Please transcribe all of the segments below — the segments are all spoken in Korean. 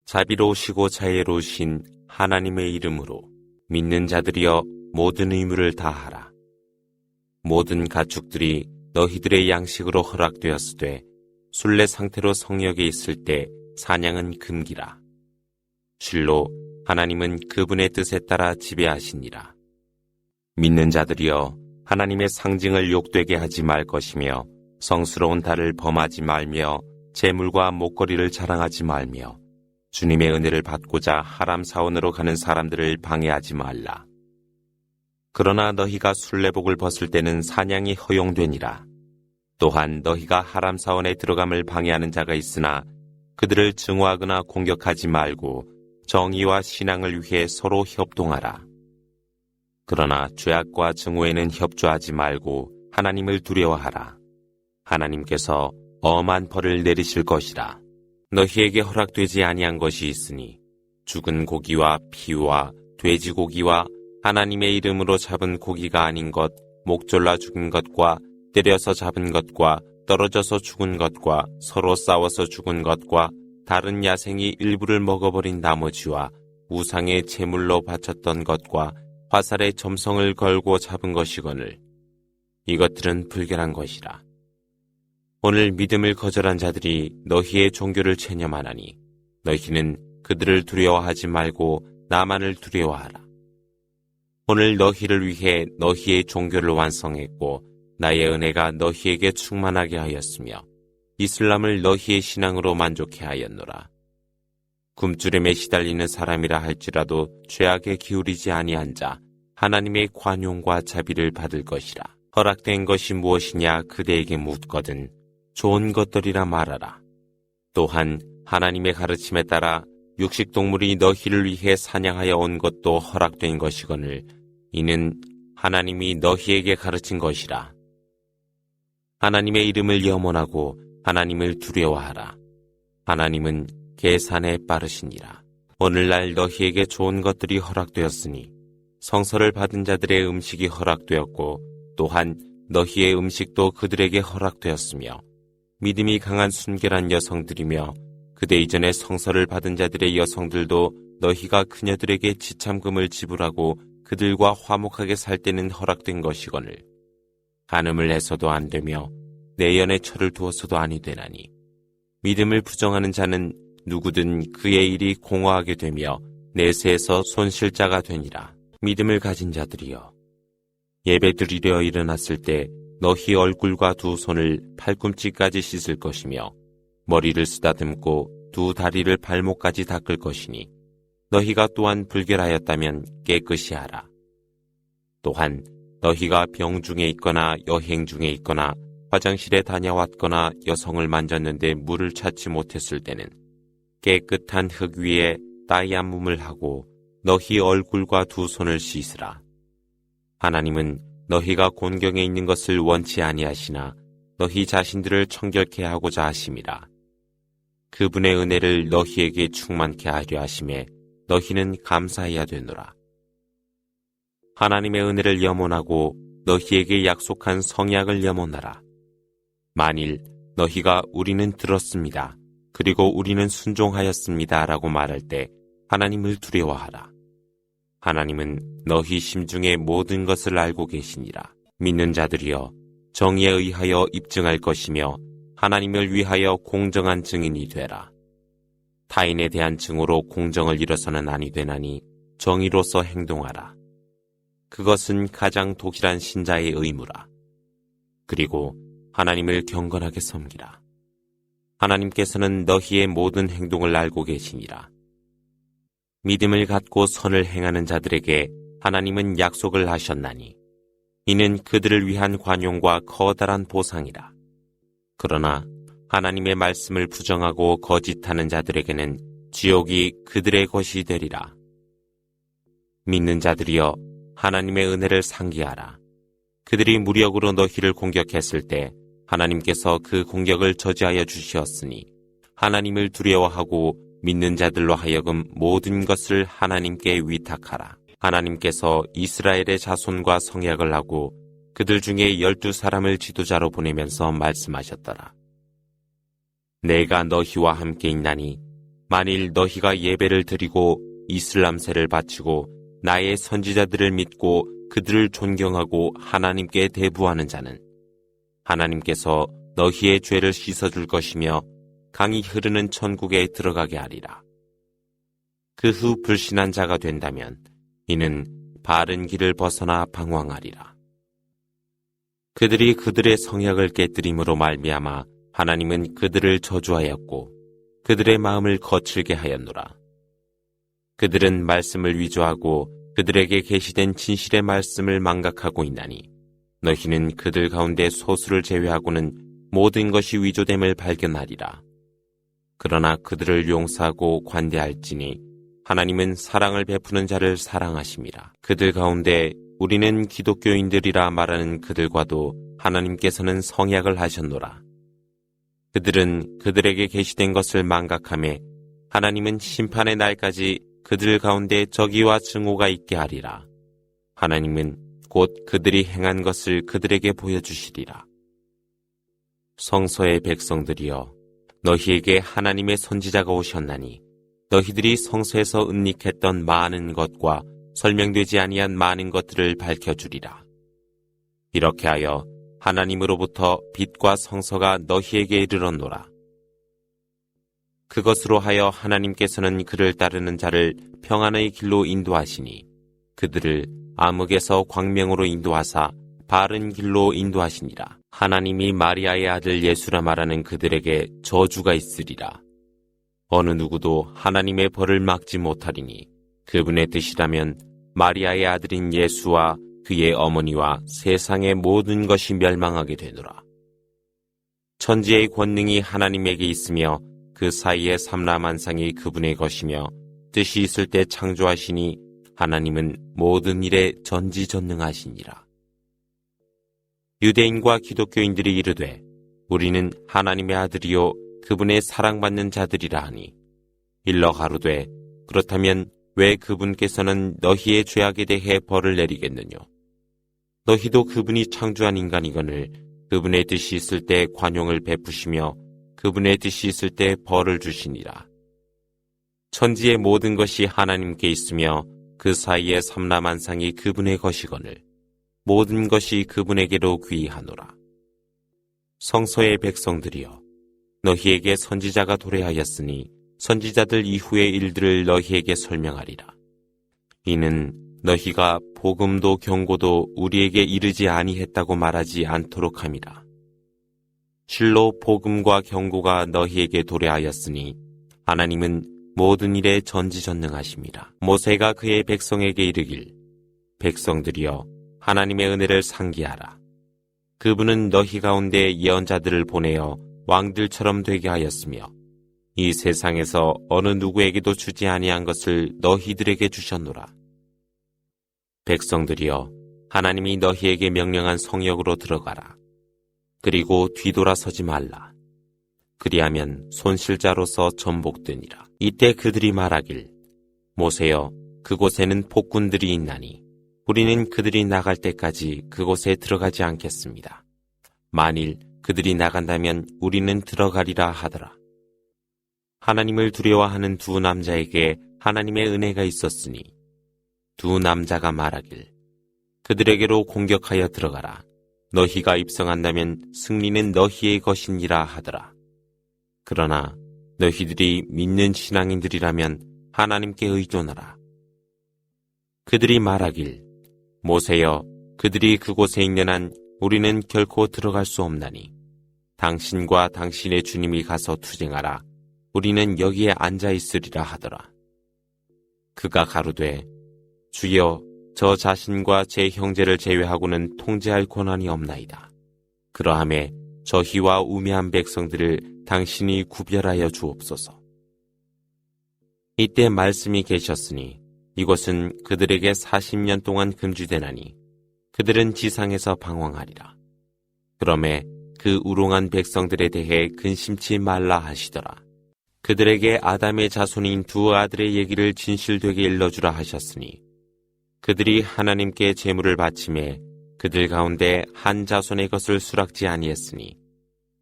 자비로우시고 자애로우신 하나님의 이름으로 믿는 자들이여 모든 의무를 다하라. 모든 가축들이 너희들의 양식으로 허락되었으되 순례 상태로 성역에 있을 때 사냥은 금기라. 실로 하나님은 그분의 뜻에 따라 지배하시니라. 믿는 자들이여 하나님의 상징을 욕되게 하지 말 것이며 성스러운 달을 범하지 말며 재물과 목걸이를 자랑하지 말며 주님의 은혜를 받고자 하람 사원으로 가는 사람들을 방해하지 말라. 그러나 너희가 순례복을 벗을 때는 사냥이 허용되니라. 또한 너희가 하람 사원에 들어감을 방해하는 자가 있으나 그들을 증오하거나 공격하지 말고 정의와 신앙을 위해 서로 협동하라. 그러나 죄악과 증오에는 협조하지 말고 하나님을 두려워하라. 하나님께서 엄한 벌을 내리실 것이라. 너희에게 허락되지 아니한 것이 있으니 죽은 고기와 피와 돼지고기와 하나님의 이름으로 잡은 고기가 아닌 것, 목졸라 죽은 것과 때려서 잡은 것과 떨어져서 죽은 것과 서로 싸워서 죽은 것과 다른 야생이 일부를 먹어버린 나머지와 우상의 제물로 바쳤던 것과 화살에 점성을 걸고 잡은 것이거늘 이것들은 불결한 것이라. 오늘 믿음을 거절한 자들이 너희의 종교를 체념하나니 너희는 그들을 두려워하지 말고 나만을 두려워하라. 오늘 너희를 위해 너희의 종교를 완성했고 나의 은혜가 너희에게 충만하게 하였으며 이슬람을 너희의 신앙으로 만족해 하였노라. 굶주림에 시달리는 사람이라 할지라도 죄악에 기울이지 아니한 자 하나님의 관용과 자비를 받을 것이라. 허락된 것이 무엇이냐 그대에게 묻거든 좋은 것들이라 말하라. 또한 하나님의 가르침에 따라 육식동물이 너희를 위해 사냥하여 온 것도 허락된 것이거늘 이는 하나님이 너희에게 가르친 것이라. 하나님의 이름을 염원하고 하나님을 두려워하라. 하나님은 계산에 빠르시니라. 오늘날 너희에게 좋은 것들이 허락되었으니 성서를 받은 자들의 음식이 허락되었고 또한 너희의 음식도 그들에게 허락되었으며 믿음이 강한 순결한 여성들이며 그대 이전에 성서를 받은 자들의 여성들도 너희가 그녀들에게 지참금을 지불하고 그들과 화목하게 살 때는 허락된 것이거늘 간음을 해서도 안 되며 내연에 철을 두어서도 아니 되나니 믿음을 부정하는 자는 누구든 그의 일이 공허하게 되며 내세에서 손실자가 되니라. 믿음을 가진 자들이여 예배드리려 일어났을 때 너희 얼굴과 두 손을 팔꿈치까지 씻을 것이며 머리를 쓰다듬고 두 다리를 발목까지 닦을 것이니 너희가 또한 불결하였다면 깨끗이 하라. 또한 너희가 병 중에 있거나 여행 중에 있거나 화장실에 다녀왔거나 여성을 만졌는데 물을 찾지 못했을 때는 깨끗한 흙 위에 따이암음을 하고 너희 얼굴과 두 손을 씻으라. 하나님은 너희가 곤경에 있는 것을 원치 아니하시나 너희 자신들을 청결케 하고자 하심이라. 그분의 은혜를 너희에게 충만케 하려 하심에 너희는 감사해야 되노라. 하나님의 은혜를 염원하고 너희에게 약속한 성약을 염원하라. 만일 너희가 우리는 들었습니다. 그리고 우리는 순종하였습니다. 라고 말할 때 하나님을 두려워하라. 하나님은 너희 심중의 모든 것을 알고 계시니라. 믿는 자들이여 정의에 의하여 입증할 것이며 하나님을 위하여 공정한 증인이 되라. 타인에 대한 증오로 공정을 이뤄서는 아니 되나니 정의로서 행동하라. 그것은 가장 독실한 신자의 의무라. 그리고 하나님을 경건하게 섬기라. 하나님께서는 너희의 모든 행동을 알고 계시니라. 믿음을 갖고 선을 행하는 자들에게 하나님은 약속을 하셨나니 이는 그들을 위한 관용과 커다란 보상이라. 그러나 하나님의 말씀을 부정하고 거짓하는 자들에게는 지옥이 그들의 것이 되리라. 믿는 자들이여 하나님의 은혜를 상기하라. 그들이 무력으로 너희를 공격했을 때 하나님께서 그 공격을 저지하여 주시었으니 하나님을 두려워하고 믿는 자들로 하여금 모든 것을 하나님께 위탁하라. 하나님께서 이스라엘의 자손과 성약을 하고 그들 중에 12사람을 지도자로 보내면서 말씀하셨더라. 내가 너희와 함께 있나니 만일 너희가 예배를 드리고 이슬람세를 바치고 나의 선지자들을 믿고 그들을 존경하고 하나님께 대부하는 자는 하나님께서 너희의 죄를 씻어줄 것이며 강이 흐르는 천국에 들어가게 하리라. 그 후 불신한 자가 된다면 이는 바른 길을 벗어나 방황하리라. 그들이 그들의 성약을 깨뜨림으로 말미암아 하나님은 그들을 저주하였고 그들의 마음을 거칠게 하였노라. 그들은 말씀을 위조하고 그들에게 계시된 진실의 말씀을 망각하고 있나니 너희는 그들 가운데 소수를 제외하고는 모든 것이 위조됨을 발견하리라. 그러나 그들을 용서하고 관대할지니 하나님은 사랑을 베푸는 자를 사랑하심이라. 그들 가운데 우리는 기독교인들이라 말하는 그들과도 하나님께서는 성약을 하셨노라. 그들은 그들에게 계시된 것을 망각하며 하나님은 심판의 날까지 그들 가운데 적의와 증오가 있게 하리라. 하나님은 곧 그들이 행한 것을 그들에게 보여주시리라. 성서의 백성들이여, 너희에게 하나님의 선지자가 오셨나니 너희들이 성서에서 은닉했던 많은 것과 설명되지 아니한 많은 것들을 밝혀주리라. 이렇게 하여 하나님으로부터 빛과 성서가 너희에게 이르렀노라. 그것으로 하여 하나님께서는 그를 따르는 자를 평안의 길로 인도하시니 그들을 암흑에서 광명으로 인도하사 바른 길로 인도하시니라. 하나님이 마리아의 아들 예수라 말하는 그들에게 저주가 있으리라. 어느 누구도 하나님의 벌을 막지 못하리니 그분의 뜻이라면 마리아의 아들인 예수와 그의 어머니와 세상의 모든 것이 멸망하게 되노라. 천지의 권능이 하나님에게 있으며 그 사이에 삼라만상이 그분의 것이며 뜻이 있을 때 창조하시니 하나님은 모든 일에 전지전능하시니라. 유대인과 기독교인들이 이르되 우리는 하나님의 아들이요 그분의 사랑받는 자들이라 하니 일러 가로되 그렇다면 왜 그분께서는 너희의 죄악에 대해 벌을 내리겠느냐? 너희도 그분이 창조한 인간이거늘 그분의 뜻이 있을 때 관용을 베푸시며 그분의 뜻이 있을 때 벌을 주시니라. 천지의 모든 것이 하나님께 있으며 그 사이에 삼라만상이 그분의 것이거늘 모든 것이 그분에게로 귀하노라. 성서의 백성들이여, 너희에게 선지자가 도래하였으니 선지자들 이후의 일들을 너희에게 설명하리라. 이는 너희가 복음도 경고도 우리에게 이르지 아니했다고 말하지 않도록 함이라. 실로 복음과 경고가 너희에게 도래하였으니 하나님은 모든 일에 전지전능하심이라. 모세가 그의 백성에게 이르길, 백성들이여 하나님의 은혜를 상기하라. 그분은 너희 가운데 예언자들을 보내어 왕들처럼 되게 하였으며 이 세상에서 어느 누구에게도 주지 아니한 것을 너희들에게 주셨노라. 백성들이여 하나님이 너희에게 명령한 성역으로 들어가라. 그리고 뒤돌아서지 말라. 그리하면 손실자로서 전복되니라. 이때 그들이 말하길, 모세여 그곳에는 폭군들이 있나니 우리는 그들이 나갈 때까지 그곳에 들어가지 않겠습니다. 만일 그들이 나간다면 우리는 들어가리라 하더라. 하나님을 두려워하는 두 남자에게 하나님의 은혜가 있었으니 두 남자가 말하길, 그들에게로 공격하여 들어가라. 너희가 입성한다면 승리는 너희의 것이니라 하더라. 그러나 너희들이 믿는 신앙인들이라면 하나님께 의존하라. 그들이 말하길, 모세여 그들이 그곳에 있는 한 우리는 결코 들어갈 수 없나니 당신과 당신의 주님이 가서 투쟁하라. 우리는 여기에 앉아 있으리라 하더라. 그가 가로되, 주여 저 자신과 제 형제를 제외하고는 통제할 권한이 없나이다. 그러하매 저희와 우매한 백성들을 당신이 구별하여 주옵소서. 이때 말씀이 계셨으니 이곳은 그들에게 40년 동안 금지되나니 그들은 지상에서 방황하리라. 그러매 그 우롱한 백성들에 대해 근심치 말라 하시더라. 그들에게 아담의 자손인 두 아들의 얘기를 진실되게 일러주라 하셨으니 그들이 하나님께 제물을 바치매 그들 가운데 한 자손의 것을 수락지 아니했으니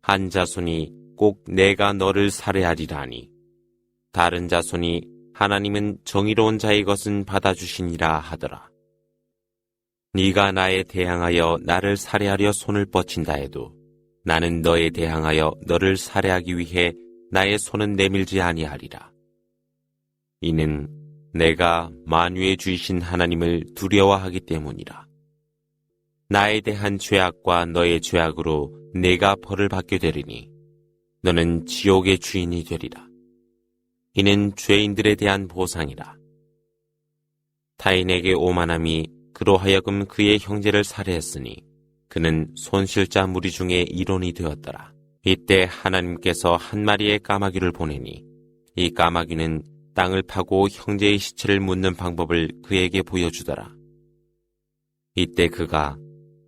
한 자손이 꼭 내가 너를 살해하리라 하니 다른 자손이 하나님은 정의로운 자의 것은 받아주시니라 하더라. 네가 나에 대항하여 나를 살해하려 손을 뻗친다 해도 나는 너에 대항하여 너를 살해하기 위해 나의 손은 내밀지 아니하리라. 이는 내가 만유의 주이신 하나님을 두려워하기 때문이라. 나에 대한 죄악과 너의 죄악으로 내가 벌을 받게 되리니 너는 지옥의 주인이 되리라. 이는 죄인들에 대한 보상이라. 타인에게 오만함이 그로 하여금 그의 형제를 살해했으니 그는 손실자 무리 중에 일원이 되었더라. 이때 하나님께서 한 마리의 까마귀를 보내니 이 까마귀는 땅을 파고 형제의 시체를 묻는 방법을 그에게 보여주더라. 이때 그가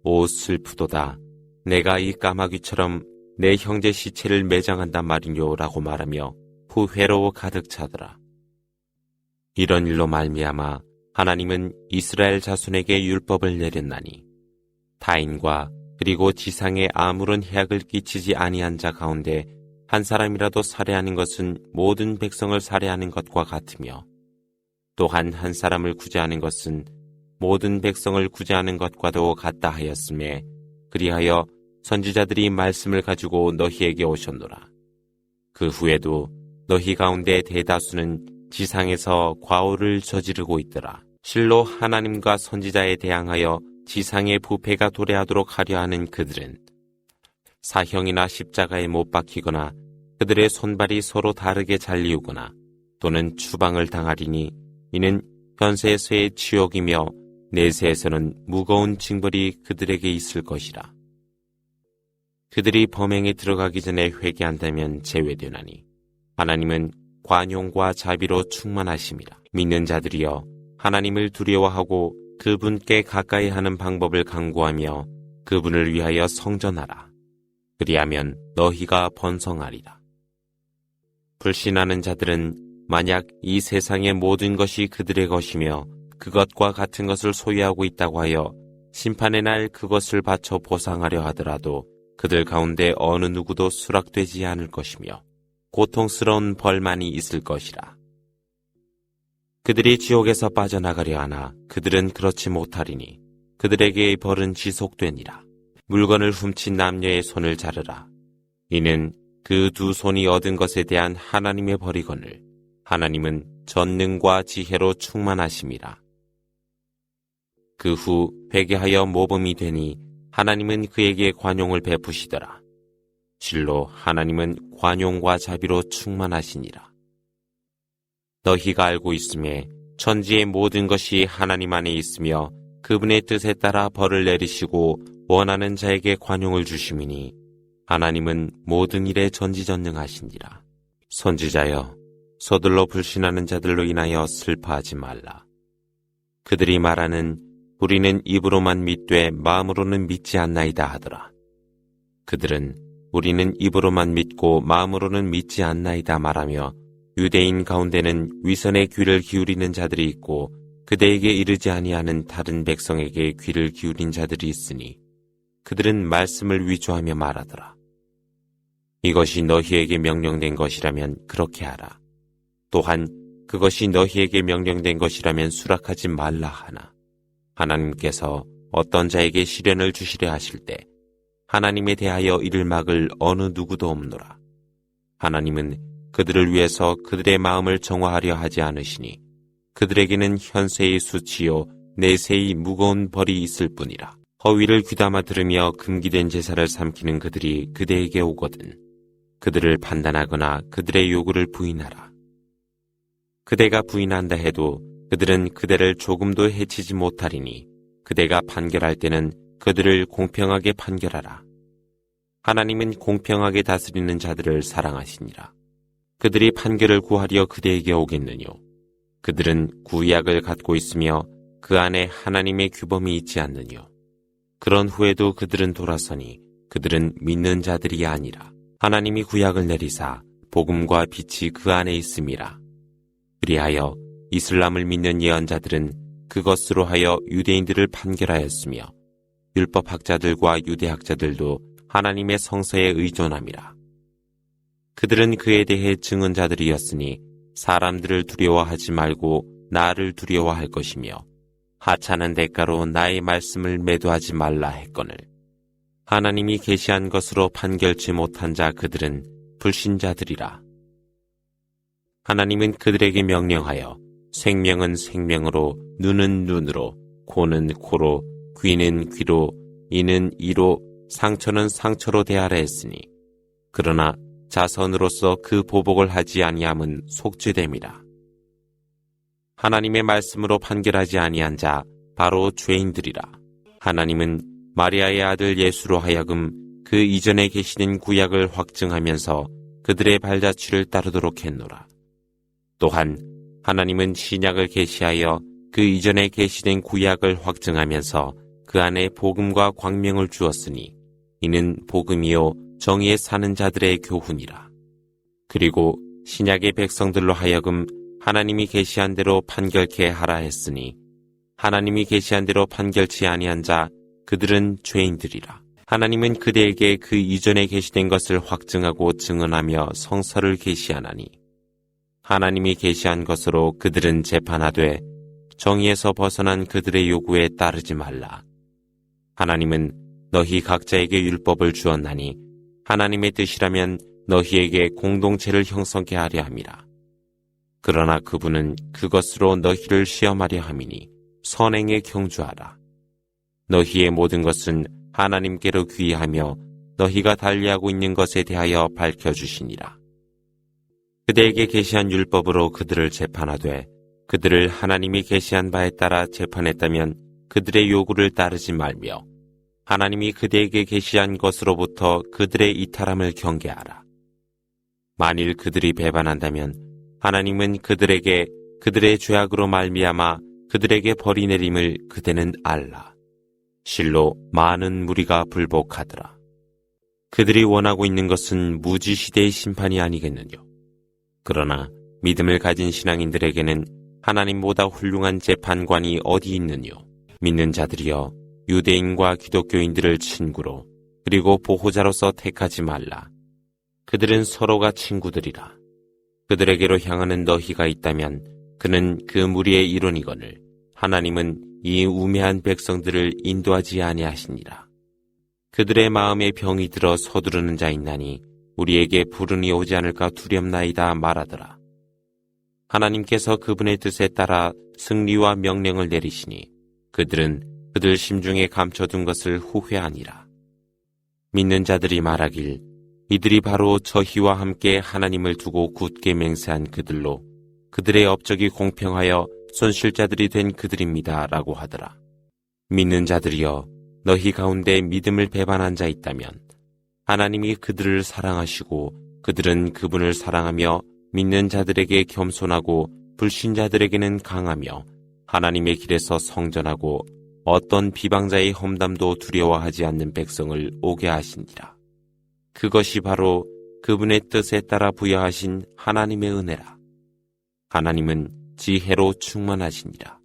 오 슬프도다. 내가 이 까마귀처럼 내 형제 시체를 매장한단 말이뇨 라고 말하며 후회로 가득 차더라. 이런 일로 말미암아 하나님은 이스라엘 자손에게 율법을 내렸나니 타인과 그리고 지상에 아무런 해악을 끼치지 아니한 자 가운데 한 사람이라도 살해하는 것은 모든 백성을 살해하는 것과 같으며 또한 한 사람을 구제하는 것은 모든 백성을 구제하는 것과도 같다 하였음에 그리하여 선지자들이 말씀을 가지고 너희에게 오셨노라. 그 후에도 너희 가운데 대다수는 지상에서 과오를 저지르고 있더라. 실로 하나님과 선지자에 대항하여 지상의 부패가 도래하도록 하려 하는 그들은 사형이나 십자가에 못 박히거나 그들의 손발이 서로 다르게 잘리우거나 또는 추방을 당하리니 이는 현세에서의 지옥이며 내세에서는 무거운 징벌이 그들에게 있을 것이라. 그들이 범행에 들어가기 전에 회개한다면 제외되나니 하나님은 관용과 자비로 충만하심이라. 믿는 자들이여 하나님을 두려워하고 그분께 가까이 하는 방법을 강구하며 그분을 위하여 성전하라. 그리하면 너희가 번성하리라. 불신하는 자들은 만약 이 세상의 모든 것이 그들의 것이며 그것과 같은 것을 소유하고 있다고 하여 심판의 날 그것을 바쳐 보상하려 하더라도 그들 가운데 어느 누구도 수락되지 않을 것이며 고통스러운 벌만이 있을 것이라. 그들이 지옥에서 빠져나가려 하나 그들은 그렇지 못하리니 그들에게의 벌은 지속되니라. 물건을 훔친 남녀의 손을 자르라. 이는 그 두 손이 얻은 것에 대한 하나님의 벌이거늘 하나님은 전능과 지혜로 충만하심이라. 그 후 회개하여 모범이 되니 하나님은 그에게 관용을 베푸시더라. 실로 하나님은 관용과 자비로 충만하시니라. 너희가 알고 있음에 천지의 모든 것이 하나님 안에 있으며 그분의 뜻에 따라 벌을 내리시고 원하는 자에게 관용을 주심이니 하나님은 모든 일에 전지전능하시니라. 선지자여, 서둘러 불신하는 자들로 인하여 슬퍼하지 말라. 그들이 말하는 우리는 입으로만 믿되 마음으로는 믿지 않나이다 하더라. 그들은 우리는 입으로만 믿고 마음으로는 믿지 않나이다 말하며 유대인 가운데는 위선에 귀를 기울이는 자들이 있고 그대에게 이르지 아니하는 다른 백성에게 귀를 기울인 자들이 있으니 그들은 말씀을 위조하며 말하더라. 이것이 너희에게 명령된 것이라면 그렇게 하라. 또한 그것이 너희에게 명령된 것이라면 수락하지 말라 하나 하나님께서 어떤 자에게 시련을 주시려 하실 때 하나님에 대하여 이를 막을 어느 누구도 없노라. 하나님은 그들을 위해서 그들의 마음을 정화하려 하지 않으시니 그들에게는 현세의 수치요 내세의 무거운 벌이 있을 뿐이라. 허위를 귀담아 들으며 금기된 제사를 삼키는 그들이 그대에게 오거든 그들을 판단하거나 그들의 요구를 부인하라. 그대가 부인한다 해도 그들은 그대를 조금도 해치지 못하리니 그대가 판결할 때는 그들을 공평하게 판결하라. 하나님은 공평하게 다스리는 자들을 사랑하시니라. 그들이 판결을 구하려 그대에게 오겠느뇨. 그들은 구약을 갖고 있으며 그 안에 하나님의 규범이 있지 않느뇨. 그런 후에도 그들은 돌아서니 그들은 믿는 자들이 아니라 하나님이 구약을 내리사 복음과 빛이 그 안에 있음이라. 그리하여 이슬람을 믿는 예언자들은 그것으로 하여 유대인들을 판결하였으며 율법학자들과 유대학자들도 하나님의 성서에 의존함이라. 그들은 그에 대해 증언자들이었으니 사람들을 두려워하지 말고 나를 두려워할 것이며 하찮은 대가로 나의 말씀을 매도하지 말라 했거늘. 하나님이 계시한 것으로 판결치 못한 자 그들은 불신자들이라. 하나님은 그들에게 명령하여 생명은 생명으로, 눈은 눈으로, 코는 코로, 귀는 귀로, 이는 이로, 상처는 상처로 대하라 했으니 그러나 자선으로서 그 보복을 하지 아니함은 속죄됨이라. 하나님의 말씀으로 판결하지 아니한 자 바로 죄인들이라. 하나님은 마리아의 아들 예수로 하여금 그 이전에 계시는 구약을 확증하면서 그들의 발자취를 따르도록 했노라. 또한 하나님은 신약을 계시하여 그 이전에 계시된 구약을 확증하면서 그 안에 복음과 광명을 주었으니 이는 복음이요 정의에 사는 자들의 교훈이라. 그리고 신약의 백성들로 하여금 하나님이 계시한 대로 판결케 하라 했으니 하나님이 계시한 대로 판결치 아니한 자 그들은 죄인들이라. 하나님은 그대에게 그 이전에 계시된 것을 확증하고 증언하며 성서를 계시하나니 하나님이 계시한 것으로 그들은 재판하되 정의에서 벗어난 그들의 요구에 따르지 말라. 하나님은 너희 각자에게 율법을 주었나니 하나님의 뜻이라면 너희에게 공동체를 형성케 하려 함이라. 그러나 그분은 그것으로 너희를 시험하려 함이니 선행에 경주하라. 너희의 모든 것은 하나님께로 귀하며 너희가 달리하고 있는 것에 대하여 밝혀주시니라. 그대에게 계시한 율법으로 그들을 재판하되 그들을 하나님이 계시한 바에 따라 재판했다면 그들의 요구를 따르지 말며 하나님이 그대에게 계시한 것으로부터 그들의 이탈함을 경계하라. 만일 그들이 배반한다면 하나님은 그들에게 그들의 죄악으로 말미암아 그들에게 벌이 내림을 그대는 알라. 실로 많은 무리가 불복하더라. 그들이 원하고 있는 것은 무지시대의 심판이 아니겠느냐. 그러나 믿음을 가진 신앙인들에게는 하나님보다 훌륭한 재판관이 어디 있느뇨. 믿는 자들이여 유대인과 기독교인들을 친구로 그리고 보호자로서 택하지 말라. 그들은 서로가 친구들이라. 그들에게로 향하는 너희가 있다면 그는 그 무리의 일원이거늘 하나님은 이 우매한 백성들을 인도하지 아니하시니라. 그들의 마음에 병이 들어 서두르는 자 있나니 우리에게 불운이 오지 않을까 두렵나이다 말하더라. 하나님께서 그분의 뜻에 따라 승리와 명령을 내리시니 그들은 그들 심중에 감춰둔 것을 후회하니라. 믿는 자들이 말하길 이들이 바로 저희와 함께 하나님을 두고 굳게 맹세한 그들로 그들의 업적이 공평하여 손실자들이 된 그들입니다 라고 하더라. 믿는 자들이여 너희 가운데 믿음을 배반한 자 있다면 하나님이 그들을 사랑하시고 그들은 그분을 사랑하며 믿는 자들에게 겸손하고 불신자들에게는 강하며 하나님의 길에서 성전하고 어떤 비방자의 험담도 두려워하지 않는 백성을 오게 하시니라. 그것이 바로 그분의 뜻에 따라 부여하신 하나님의 은혜라. 하나님은 지혜로 충만하시니라.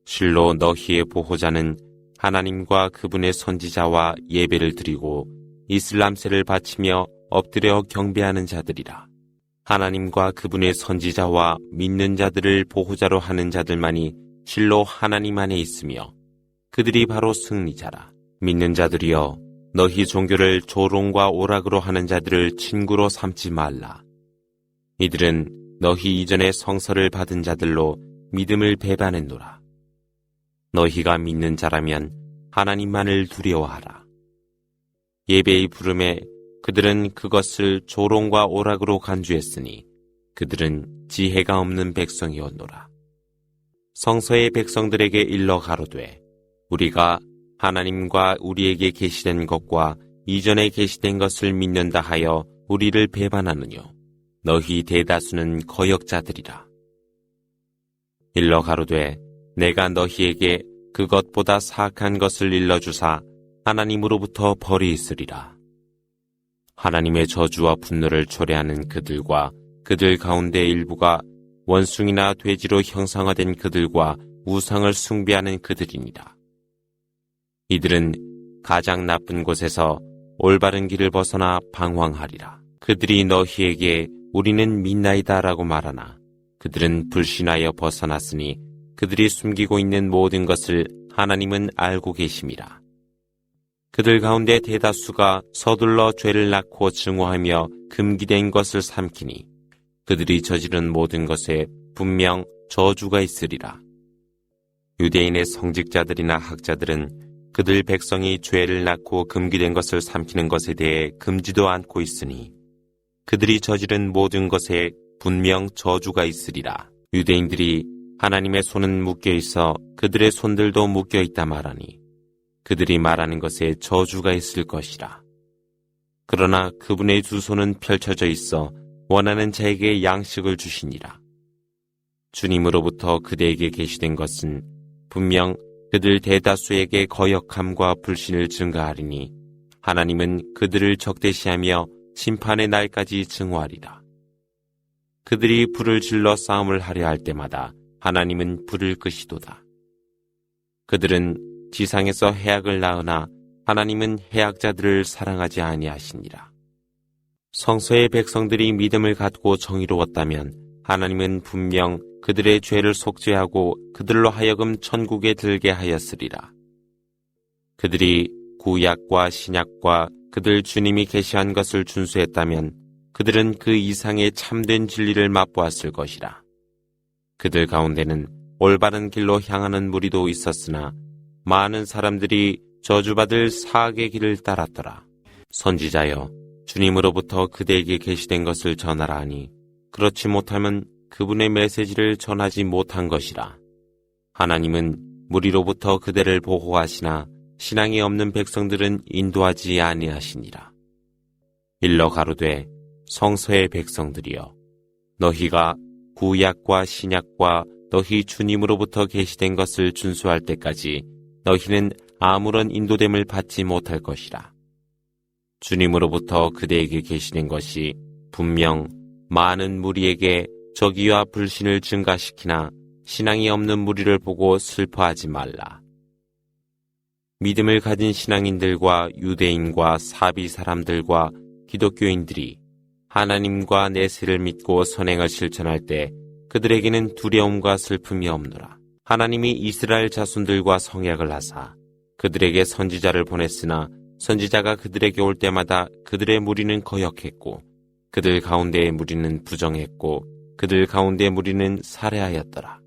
실로 너희의 보호자는 하나님과 그분의 선지자와 예배를 드리고 이슬람세를 바치며 엎드려 경배하는 자들이라. 하나님과 그분의 선지자와 믿는 자들을 보호자로 하는 자들만이 실로 하나님 안에 있으며 그들이 바로 승리자라. 믿는 자들이여 너희 종교를 조롱과 오락으로 하는 자들을 친구로 삼지 말라. 이들은 너희 이전에 성서를 받은 자들로 믿음을 배반했노라. 너희가 믿는 자라면 하나님만을 두려워하라. 예배의 부름에 그들은 그것을 조롱과 오락으로 간주했으니 그들은 지혜가 없는 백성이었노라. 성서의 백성들에게 일러 가로되 우리가 하나님과 우리에게 계시된 것과 이전에 계시된 것을 믿는다 하여 우리를 배반하느뇨. 너희 대다수는 거역자들이라. 일러 가로되 내가 너희에게 그것보다 사악한 것을 일러주사 하나님으로부터 벌이 있으리라. 하나님의 저주와 분노를 초래하는 그들과 그들 가운데 일부가 원숭이나 돼지로 형상화된 그들과 우상을 숭배하는 그들이니라. 이들은 가장 나쁜 곳에서 올바른 길을 벗어나 방황하리라. 그들이 너희에게 우리는 믿나이다라고 말하나 그들은 불신하여 벗어났으니 그들이 숨기고 있는 모든 것을 하나님은 알고 계심이라. 그들 가운데 대다수가 서둘러 죄를 낳고 증오하며 금기된 것을 삼키니 그들이 저지른 모든 것에 분명 저주가 있으리라. 유대인의 성직자들이나 학자들은 그들 백성이 죄를 낳고 금기된 것을 삼키는 것에 대해 금지도 않고 있으니 그들이 저지른 모든 것에 분명 저주가 있으리라. 유대인들이 하나님의 손은 묶여 있어 그들의 손들도 묶여 있다 말하니 그들이 말하는 것에 저주가 있을 것이라. 그러나 그분의 두 손은 펼쳐져 있어 원하는 자에게 양식을 주시니라. 주님으로부터 그대에게 계시된 것은 분명 그들 대다수에게 거역함과 불신을 증가하리니 하나님은 그들을 적대시하며 심판의 날까지 증오하리라. 그들이 불을 질러 싸움을 하려 할 때마다 하나님은 불을 끄시도다. 그들은 지상에서 해악을 낳으나 하나님은 해악자들을 사랑하지 아니하시니라. 성서의 백성들이 믿음을 갖고 정의로웠다면 하나님은 분명 그들의 죄를 속죄하고 그들로 하여금 천국에 들게 하였으리라. 그들이 구약과 신약과 그들 주님이 계시한 것을 준수했다면 그들은 그 이상의 참된 진리를 맛보았을 것이라. 그들 가운데는 올바른 길로 향하는 무리도 있었으나 많은 사람들이 저주받을 사악의 길을 따랐더라. 선지자여, 주님으로부터 그대에게 계시된 것을 전하라 하니 그렇지 못하면 그분의 메시지를 전하지 못한 것이라. 하나님은 무리로부터 그대를 보호하시나 신앙이 없는 백성들은 인도하지 아니하시니라. 일러 가로되 성서의 백성들이여, 너희가 구약과 신약과 너희 주님으로부터 계시된 것을 준수할 때까지 너희는 아무런 인도됨을 받지 못할 것이라. 주님으로부터 그대에게 계시된 것이 분명 많은 무리에게 적의와 불신을 증가시키나 신앙이 없는 무리를 보고 슬퍼하지 말라. 믿음을 가진 신앙인들과 유대인과 사비 사람들과 기독교인들이 하나님과 내세를 믿고 선행을 실천할 때 그들에게는 두려움과 슬픔이 없노라. 하나님이 이스라엘 자손들과 성약을 하사 그들에게 선지자를 보냈으나 선지자가 그들에게 올 때마다 그들의 무리는 거역했고 그들 가운데의 무리는 부정했고 그들 가운데의 무리는 살해하였더라.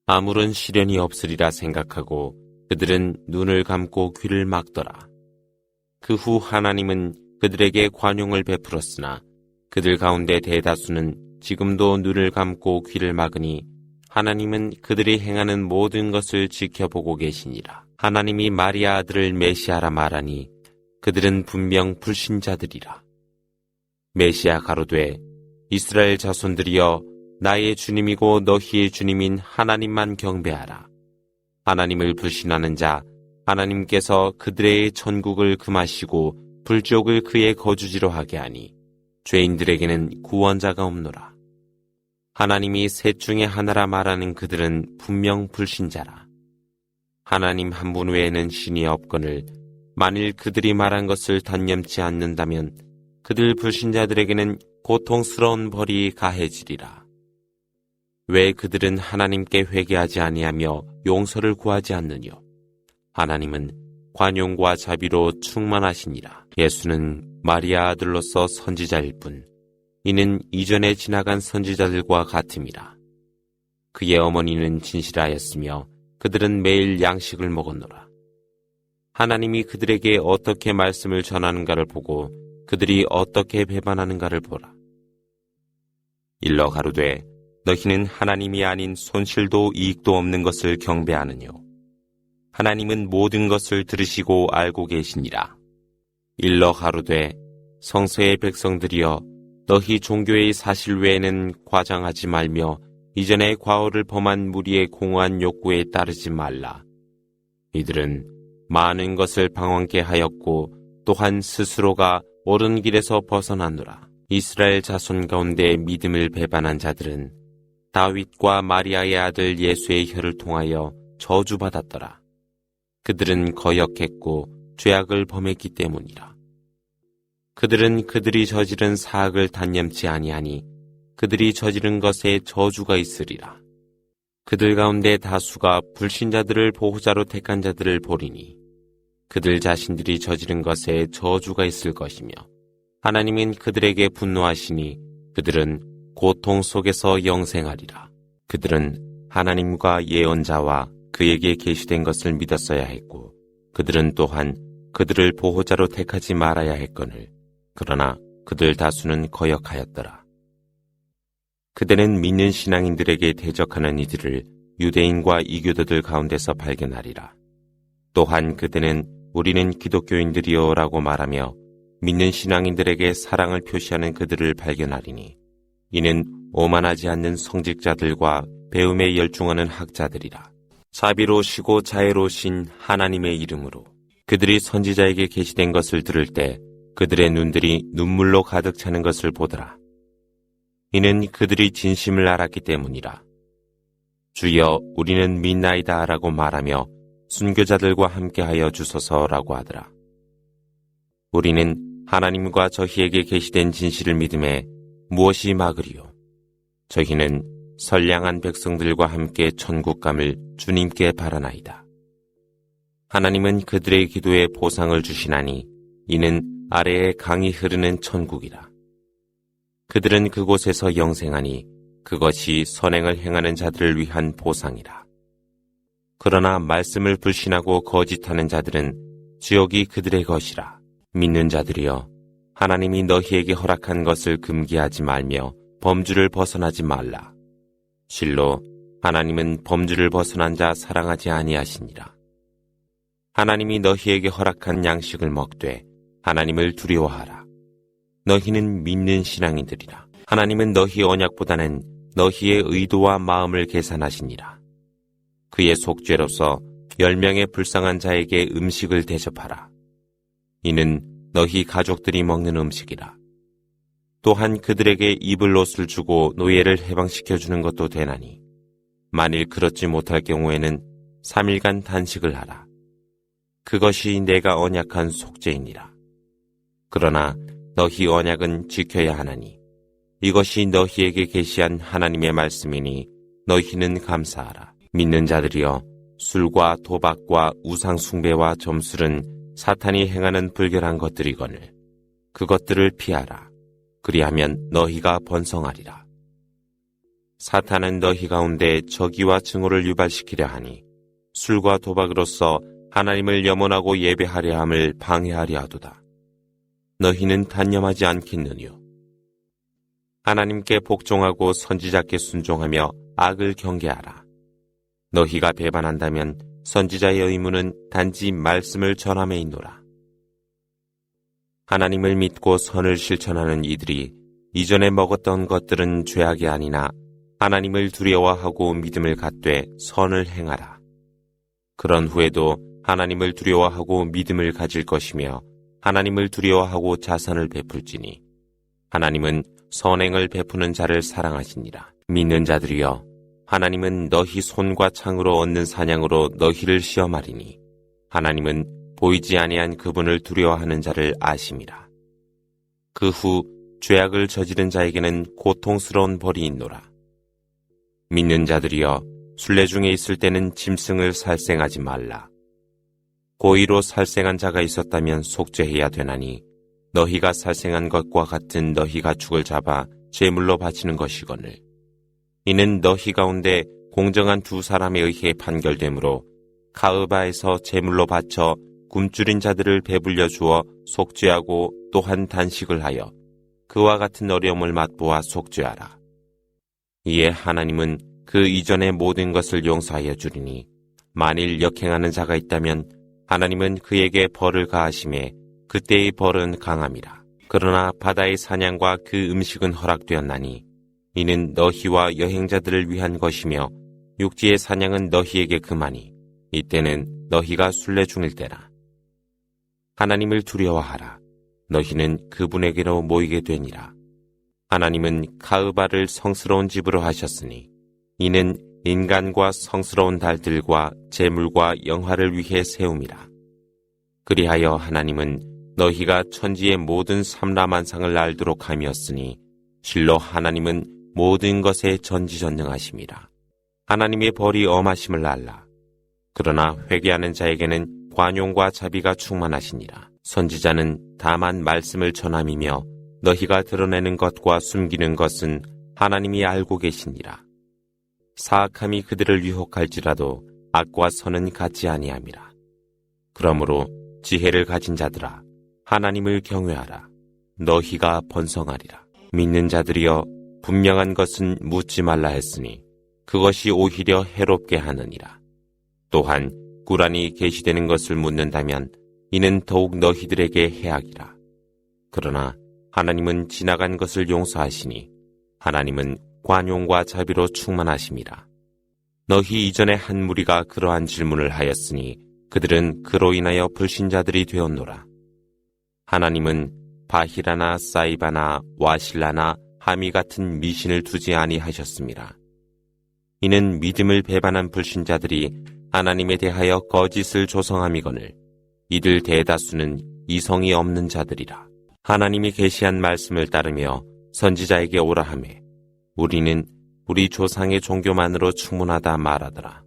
아무런 시련이 없으리라 생각하고 그들은 눈을 감고 귀를 막더라. 그 후 하나님은 그들에게 관용을 베풀었으나 그들 가운데 대다수는 지금도 눈을 감고 귀를 막으니 하나님은 그들이 행하는 모든 것을 지켜보고 계시니라. 하나님이 마리아 아들을 메시아라 말하니 그들은 분명 불신자들이라. 메시아 가로되 이스라엘 자손들이여, 나의 주님이고 너희의 주님인 하나님만 경배하라. 하나님을 불신하는 자 하나님께서 그들의 천국을 금하시고 불지옥을 그의 거주지로 하게 하니 죄인들에게는 구원자가 없노라. 하나님이 셋 중에 하나라 말하는 그들은 분명 불신자라. 하나님 한 분 외에는 신이 없거늘 만일 그들이 말한 것을 단념치 않는다면 그들 불신자들에게는 고통스러운 벌이 가해지리라. 왜 그들은 하나님께 회개하지 아니하며 용서를 구하지 않느뇨? 하나님은 관용과 자비로 충만하시니라. 예수는 마리아 아들로서 선지자일 뿐 이는 이전에 지나간 선지자들과 같음이라. 그의 어머니는 진실하였으며 그들은 매일 양식을 먹었노라. 하나님이 그들에게 어떻게 말씀을 전하는가를 보고 그들이 어떻게 배반하는가를 보라. 일러 가로되 너희는 하나님이 아닌 손실도 이익도 없는 것을 경배하느뇨. 하나님은 모든 것을 들으시고 알고 계시니라. 일러 가로되 성서의 백성들이여, 너희 종교의 사실 외에는 과장하지 말며 이전에 과오를 범한 무리의 공허한 욕구에 따르지 말라. 이들은 많은 것을 방황케 하였고 또한 스스로가 옳은 길에서 벗어나노라. 이스라엘 자손 가운데 믿음을 배반한 자들은 다윗과 마리아의 아들 예수의 혀를 통하여 저주받았더라. 그들은 거역했고 죄악을 범했기 때문이라. 그들은 그들이 저지른 사악을 단념치 아니하니 그들이 저지른 것에 저주가 있으리라. 그들 가운데 다수가 불신자들을 보호자로 택한 자들을 보리니 그들 자신들이 저지른 것에 저주가 있을 것이며 하나님은 그들에게 분노하시니 그들은 고통 속에서 영생하리라. 그들은 하나님과 예언자와 그에게 계시된 것을 믿었어야 했고 그들은 또한 그들을 보호자로 택하지 말아야 했거늘 그러나 그들 다수는 거역하였더라. 그대는 믿는 신앙인들에게 대적하는 이들을 유대인과 이교도들 가운데서 발견하리라. 또한 그대는 우리는 기독교인들이요 라고 말하며 믿는 신앙인들에게 사랑을 표시하는 그들을 발견하리니 이는 오만하지 않는 성직자들과 배움에 열중하는 학자들이라. 자비로우시고 자애로우신 하나님의 이름으로 그들이 선지자에게 계시된 것을 들을 때 그들의 눈들이 눈물로 가득 차는 것을 보더라. 이는 그들이 진심을 알았기 때문이라. 주여 우리는 믿나이다 라고 말하며 순교자들과 함께하여 주소서라고 하더라. 우리는 하나님과 저희에게 계시된 진실을 믿음에 무엇이 막으리요. 저희는 선량한 백성들과 함께 천국감을 주님께 바라나이다. 하나님은 그들의 기도에 보상을 주시나니 이는 아래에 강이 흐르는 천국이라. 그들은 그곳에서 영생하니 그것이 선행을 행하는 자들을 위한 보상이라. 그러나 말씀을 불신하고 거짓하는 자들은 지옥이 그들의 것이라. 믿는 자들이여 하나님이 너희에게 허락한 것을 금기하지 말며 범주를 벗어나지 말라. 실로 하나님은 범주를 벗어난 자 사랑하지 아니하시니라. 하나님이 너희에게 허락한 양식을 먹되 하나님을 두려워하라. 너희는 믿는 신앙인들이라. 하나님은 너희 언약보다는 너희의 의도와 마음을 계산하시니라. 그의 속죄로서 10명의 불쌍한 자에게 음식을 대접하라. 이는 너희 가족들이 먹는 음식이라. 또한 그들에게 입을 옷을 주고 노예를 해방시켜주는 것도 되나니 만일 그렇지 못할 경우에는 3일간 단식을 하라. 그것이 내가 언약한 속죄이니라. 그러나 너희 언약은 지켜야 하나니 이것이 너희에게 계시한 하나님의 말씀이니 너희는 감사하라. 믿는 자들이여 술과 도박과 우상 숭배와 점술은 사탄이 행하는 불결한 것들이거늘 그것들을 피하라. 그리하면 너희가 번성하리라. 사탄은 너희 가운데 저기와 증오를 유발시키려 하니 술과 도박으로서 하나님을 염원하고 예배하려 함을 방해하려 하도다. 너희는 단념하지 않겠느뇨. 하나님께 복종하고 선지자께 순종하며 악을 경계하라. 너희가 배반한다면 선지자의 의무는 단지 말씀을 전함에 있노라. 하나님을 믿고 선을 실천하는 이들이 이전에 먹었던 것들은 죄악이 아니나 하나님을 두려워하고 믿음을 갖되 선을 행하라. 그런 후에도 하나님을 두려워하고 믿음을 가질 것이며 하나님을 두려워하고 자선을 베풀지니 하나님은 선행을 베푸는 자를 사랑하시니라. 믿는 자들이여 하나님은 너희 손과 창으로 얻는 사냥으로 너희를 시험하리니 하나님은 보이지 아니한 그분을 두려워하는 자를 아심이라. 그 후 죄악을 저지른 자에게는 고통스러운 벌이 있노라. 믿는 자들이여 순례 중에 있을 때는 짐승을 살생하지 말라. 고의로 살생한 자가 있었다면 속죄해야 되나니 너희가 살생한 것과 같은 너희 가축을 잡아 제물로 바치는 것이거늘 이는 너희 가운데 공정한 두 사람에 의해 판결되므로 가으바에서 제물로 바쳐 굶주린 자들을 배불려 주어 속죄하고 또한 단식을 하여 그와 같은 어려움을 맛보아 속죄하라. 이에 하나님은 그 이전의 모든 것을 용서하여 주리니 만일 역행하는 자가 있다면 하나님은 그에게 벌을 가하심에 그때의 벌은 강함이라. 그러나 바다의 사냥과 그 음식은 허락되었나니 이는 너희와 여행자들을 위한 것이며 육지의 사냥은 너희에게 금하니 이때는 너희가 순례 중일 때라. 하나님을 두려워하라. 너희는 그분에게로 모이게 되니라. 하나님은 가으바를 성스러운 집으로 하셨으니 이는 인간과 성스러운 달들과 재물과 영화를 위해 세움이라. 그리하여 하나님은 너희가 천지의 모든 삼라만상을 알도록 함이었으니 실로 하나님은 모든 것에 전지전능하심이라. 하나님의 벌이 엄하심을 알라. 그러나 회개하는 자에게는 관용과 자비가 충만하시니라. 선지자는 다만 말씀을 전함이며 너희가 드러내는 것과 숨기는 것은 하나님이 알고 계시니라. 사악함이 그들을 유혹할지라도 악과 선은 같지 아니함이라. 그러므로 지혜를 가진 자들아, 하나님을 경외하라. 너희가 번성하리라. 믿는 자들이여, 분명한 것은 묻지 말라 했으니 그것이 오히려 해롭게 하느니라. 또한 꾸란이 계시되는 것을 묻는다면 이는 더욱 너희들에게 해악이라. 그러나 하나님은 지나간 것을 용서하시니 하나님은 관용과 자비로 충만하심이라. 너희 이전에 한 무리가 그러한 질문을 하였으니 그들은 그로 인하여 불신자들이 되었노라. 하나님은 바히라나 사이바나 와실라나 하미 같은 미신을 두지 아니하셨습니다. 이는 믿음을 배반한 불신자들이 하나님에 대하여 거짓을 조성함이거늘 이들 대다수는 이성이 없는 자들이라. 하나님이 계시한 말씀을 따르며 선지자에게 오라 하매 우리는 우리 조상의 종교만으로 충분하다 말하더라.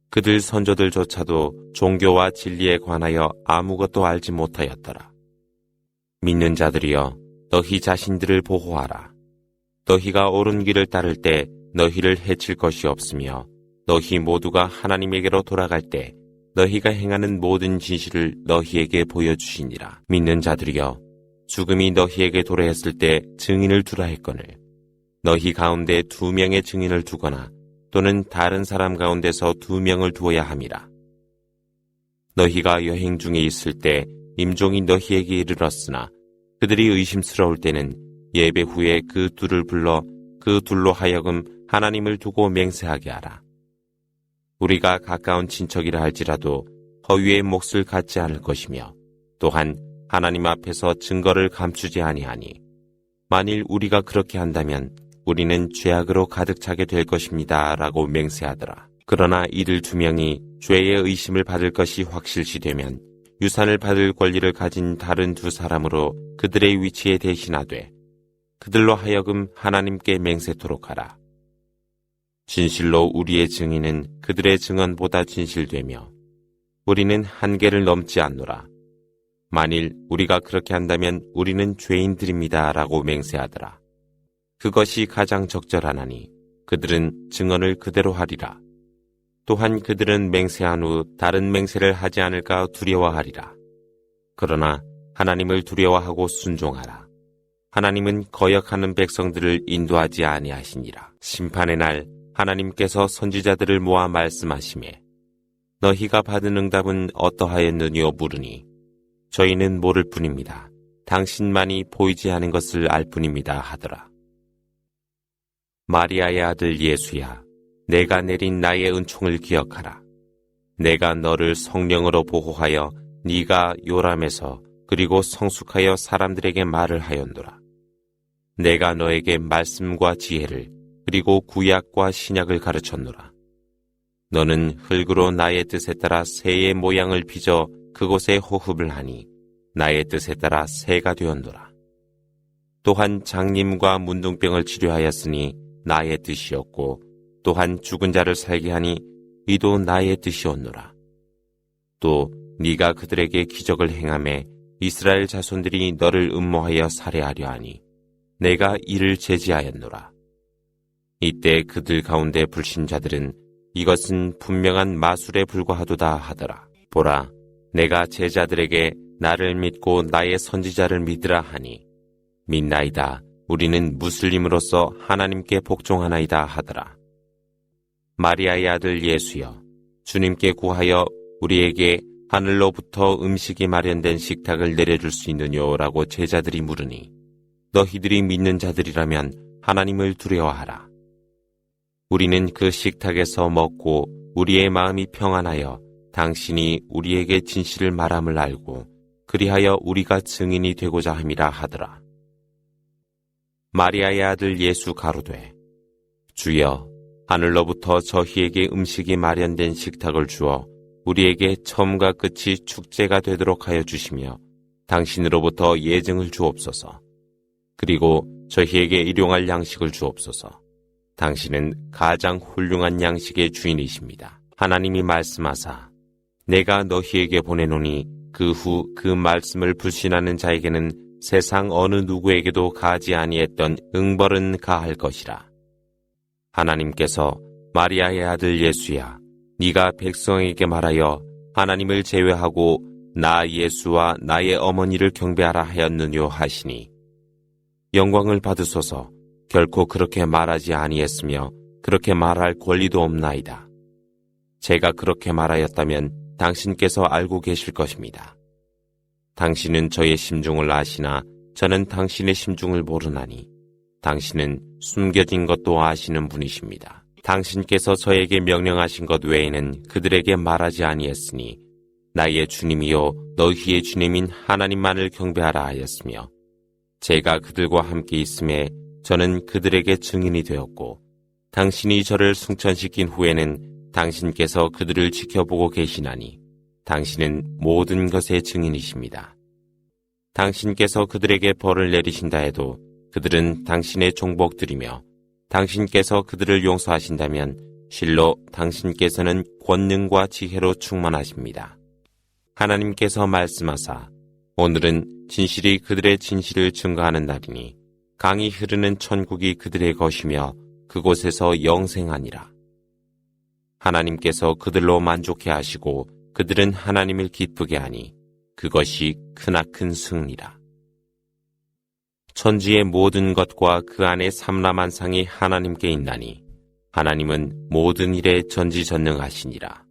그들 선조들조차도 종교와 진리에 관하여 아무것도 알지 못하였더라. 믿는 자들이여, 너희 자신들을 보호하라. 너희가 옳은 길을 따를 때 너희를 해칠 것이 없으며 너희 모두가 하나님에게로 돌아갈 때 너희가 행하는 모든 진실을 너희에게 보여주시니라. 믿는 자들이여, 죽음이 너희에게 도래했을 때 증인을 두라 했거늘 너희 가운데 2명의 증인을 두거나 또는 다른 사람 가운데서 2명을 두어야 함이라. 너희가 여행 중에 있을 때 임종이 너희에게 이르렀으나 그들이 의심스러울 때는 예배 후에 그 둘을 불러 그 둘로 하여금 하나님을 두고 맹세하게 하라. 우리가 가까운 친척이라 할지라도 허위의 몫을 갖지 않을 것이며 또한 하나님 앞에서 증거를 감추지 아니하니 만일 우리가 그렇게 한다면 우리는 죄악으로 가득 차게 될 것입니다 라고 맹세하더라. 그러나 이들 2명이 죄의 의심을 받을 것이 확실시 되면 유산을 받을 권리를 가진 다른 2 사람으로 그들의 위치에 대신하되 그들로 하여금 하나님께 맹세토록 하라. 진실로 우리의 증인은 그들의 증언보다 진실되며 우리는 한계를 넘지 않노라. 만일 우리가 그렇게 한다면 우리는 죄인들입니다 라고 맹세하더라. 그것이 가장 적절하나니 그들은 증언을 그대로 하리라. 또한 그들은 맹세한 후 다른 맹세를 하지 않을까 두려워하리라. 그러나 하나님을 두려워하고 순종하라. 하나님은 거역하는 백성들을 인도하지 아니하시니라. 심판의 날 하나님께서 선지자들을 모아 말씀하시매 너희가 받은 응답은 어떠하였느뇨 물으니 저희는 모를 뿐입니다. 당신만이 보이지 않은 것을 알 뿐입니다 하더라. 마리아의 아들 예수야, 내가 내린 나의 은총을 기억하라. 내가 너를 성령으로 보호하여 네가 요람에서 그리고 성숙하여 사람들에게 말을 하였노라. 내가 너에게 말씀과 지혜를 그리고 구약과 신약을 가르쳤노라. 너는 흙으로 나의 뜻에 따라 새의 모양을 빚어 그곳에 호흡을 하니 나의 뜻에 따라 새가 되었노라. 또한 장님과 문둥병을 치료하였으니 나의 뜻이었고 또한 죽은 자를 살게 하니 이도 나의 뜻이었노라. 또 네가 그들에게 기적을 행하매 이스라엘 자손들이 너를 음모하여 살해하려 하니 내가 이를 제지하였노라. 이때 그들 가운데 불신자들은 이것은 분명한 마술에 불과하도다 하더라. 보라, 내가 제자들에게 나를 믿고 나의 선지자를 믿으라 하니 믿나이다. 우리는 무슬림으로서 하나님께 복종하나이다 하더라. 마리아의 아들 예수여, 주님께 구하여 우리에게 하늘로부터 음식이 마련된 식탁을 내려줄 수 있느냐라고 제자들이 물으니 너희들이 믿는 자들이라면 하나님을 두려워하라. 우리는 그 식탁에서 먹고 우리의 마음이 평안하여 당신이 우리에게 진실을 말함을 알고 그리하여 우리가 증인이 되고자 함이라 하더라. 마리아의 아들 예수 가로되 주여, 하늘로부터 저희에게 음식이 마련된 식탁을 주어 우리에게 처음과 끝이 축제가 되도록 하여 주시며 당신으로부터 예증을 주옵소서. 그리고 저희에게 일용할 양식을 주옵소서. 당신은 가장 훌륭한 양식의 주인이십니다. 하나님이 말씀하사 내가 너희에게 보내노니 그 후 그 말씀을 불신하는 자에게는 세상 어느 누구에게도 가하지 아니했던 응벌은 가할 것이라. 하나님께서 마리아의 아들 예수야, 네가 백성에게 말하여 하나님을 제외하고 나 예수와 나의 어머니를 경배하라 하였느뇨 하시니 영광을 받으소서. 결코 그렇게 말하지 아니했으며 그렇게 말할 권리도 없나이다. 제가 그렇게 말하였다면 당신께서 알고 계실 것입니다. 당신은 저의 심중을 아시나 저는 당신의 심중을 모르나니 당신은 숨겨진 것도 아시는 분이십니다. 당신께서 저에게 명령하신 것 외에는 그들에게 말하지 아니했으니 나의 주님이요 너희의 주님인 하나님만을 경배하라 하였으며 제가 그들과 함께 있음에 저는 그들에게 증인이 되었고 당신이 저를 승천시킨 후에는 당신께서 그들을 지켜보고 계시나니 당신은 모든 것의 증인이십니다. 당신께서 그들에게 벌을 내리신다 해도 그들은 당신의 종복들이며 당신께서 그들을 용서하신다면 실로 당신께서는 권능과 지혜로 충만하십니다. 하나님께서 말씀하사 오늘은 진실이 그들의 진실을 증거하는 날이니 강이 흐르는 천국이 그들의 것이며 그곳에서 영생하니라. 하나님께서 그들로 만족해 하시고 그들은 하나님을 기쁘게 하니 그것이 크나큰 승리라. 천지의 모든 것과 그 안에 삼라만상이 하나님께 있나니 하나님은 모든 일에 전지전능하시니라.